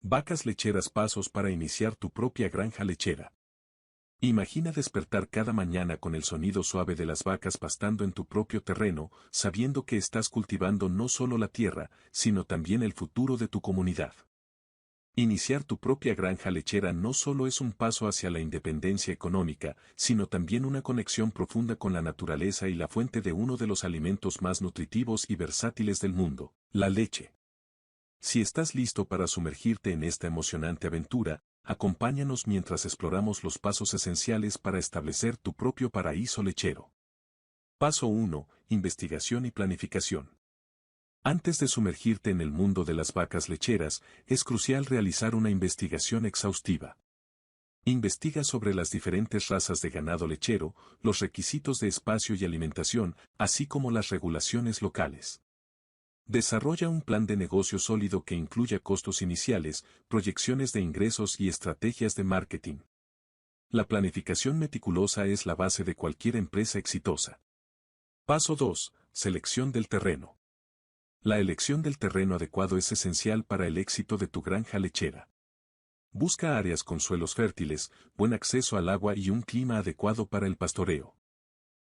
Vacas lecheras, pasos para iniciar tu propia granja lechera. Imagina despertar cada mañana con el sonido suave de las vacas pastando en tu propio terreno, sabiendo que estás cultivando no solo la tierra, sino también el futuro de tu comunidad. Iniciar tu propia granja lechera no solo es un paso hacia la independencia económica, sino también una conexión profunda con la naturaleza y la fuente de uno de los alimentos más nutritivos y versátiles del mundo, la leche. Si estás listo para sumergirte en esta emocionante aventura, acompáñanos mientras exploramos los pasos esenciales para establecer tu propio paraíso lechero. Paso 1. Investigación y planificación. Antes de sumergirte en el mundo de las vacas lecheras, es crucial realizar una investigación exhaustiva. Investiga sobre las diferentes razas de ganado lechero, los requisitos de espacio y alimentación, así como las regulaciones locales. Desarrolla un plan de negocio sólido que incluya costos iniciales, proyecciones de ingresos y estrategias de marketing. La planificación meticulosa es la base de cualquier empresa exitosa. Paso 2. Selección del terreno. La elección del terreno adecuado es esencial para el éxito de tu granja lechera. Busca áreas con suelos fértiles, buen acceso al agua y un clima adecuado para el pastoreo.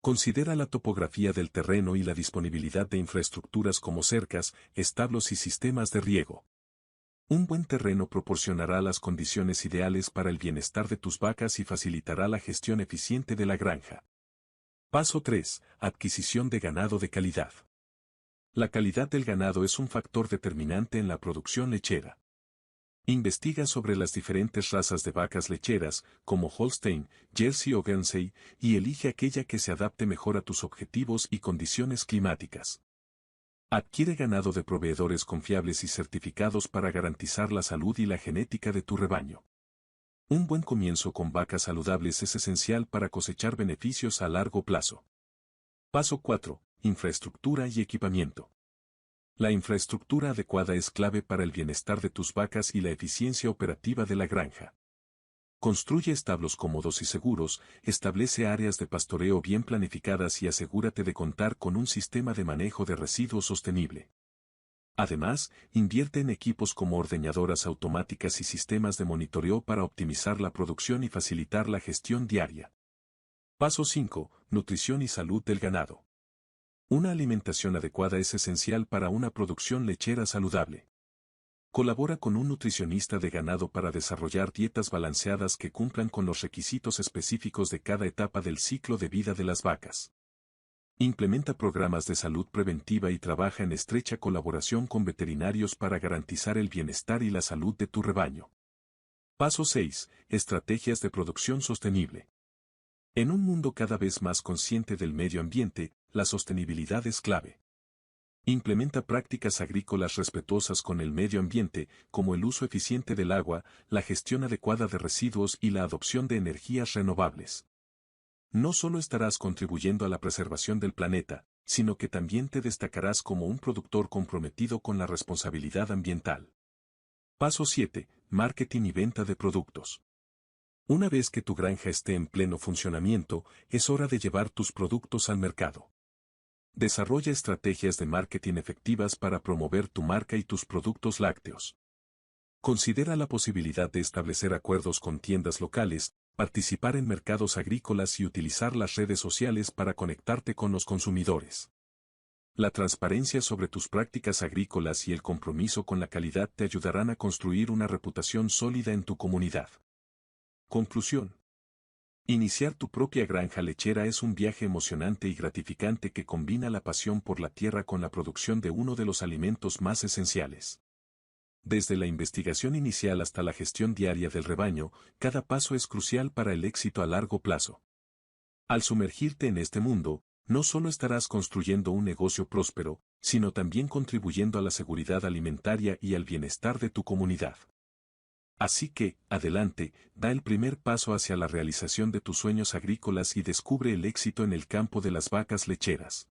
Considera la topografía del terreno y la disponibilidad de infraestructuras como cercas, establos y sistemas de riego. Un buen terreno proporcionará las condiciones ideales para el bienestar de tus vacas y facilitará la gestión eficiente de la granja. Paso 3. Adquisición de ganado de calidad. La calidad del ganado es un factor determinante en la producción lechera. Investiga sobre las diferentes razas de vacas lecheras, como Holstein, Jersey o Guernsey, y elige aquella que se adapte mejor a tus objetivos y condiciones climáticas. Adquiere ganado de proveedores confiables y certificados para garantizar la salud y la genética de tu rebaño. Un buen comienzo con vacas saludables es esencial para cosechar beneficios a largo plazo. Paso 4. Infraestructura y equipamiento. La infraestructura adecuada es clave para el bienestar de tus vacas y la eficiencia operativa de la granja. Construye establos cómodos y seguros, establece áreas de pastoreo bien planificadas y asegúrate de contar con un sistema de manejo de residuos sostenible. Además, invierte en equipos como ordeñadoras automáticas y sistemas de monitoreo para optimizar la producción y facilitar la gestión diaria. Paso 5. Nutrición y salud del ganado. Una alimentación adecuada es esencial para una producción lechera saludable. Colabora con un nutricionista de ganado para desarrollar dietas balanceadas que cumplan con los requisitos específicos de cada etapa del ciclo de vida de las vacas. Implementa programas de salud preventiva y trabaja en estrecha colaboración con veterinarios para garantizar el bienestar y la salud de tu rebaño. Paso 6. Estrategias de producción sostenible. En un mundo cada vez más consciente del medio ambiente, la sostenibilidad es clave. Implementa prácticas agrícolas respetuosas con el medio ambiente, como el uso eficiente del agua, la gestión adecuada de residuos y la adopción de energías renovables. No solo estarás contribuyendo a la preservación del planeta, sino que también te destacarás como un productor comprometido con la responsabilidad ambiental. Paso 7. Marketing y venta de productos. Una vez que tu granja esté en pleno funcionamiento, es hora de llevar tus productos al mercado. Desarrolla estrategias de marketing efectivas para promover tu marca y tus productos lácteos. Considera la posibilidad de establecer acuerdos con tiendas locales, participar en mercados agrícolas y utilizar las redes sociales para conectarte con los consumidores. La transparencia sobre tus prácticas agrícolas y el compromiso con la calidad te ayudarán a construir una reputación sólida en tu comunidad. Conclusión. Iniciar tu propia granja lechera es un viaje emocionante y gratificante que combina la pasión por la tierra con la producción de uno de los alimentos más esenciales. Desde la investigación inicial hasta la gestión diaria del rebaño, cada paso es crucial para el éxito a largo plazo. Al sumergirte en este mundo, no solo estarás construyendo un negocio próspero, sino también contribuyendo a la seguridad alimentaria y al bienestar de tu comunidad. Así que, adelante, da el primer paso hacia la realización de tus sueños agrícolas y descubre el éxito en el campo de las vacas lecheras.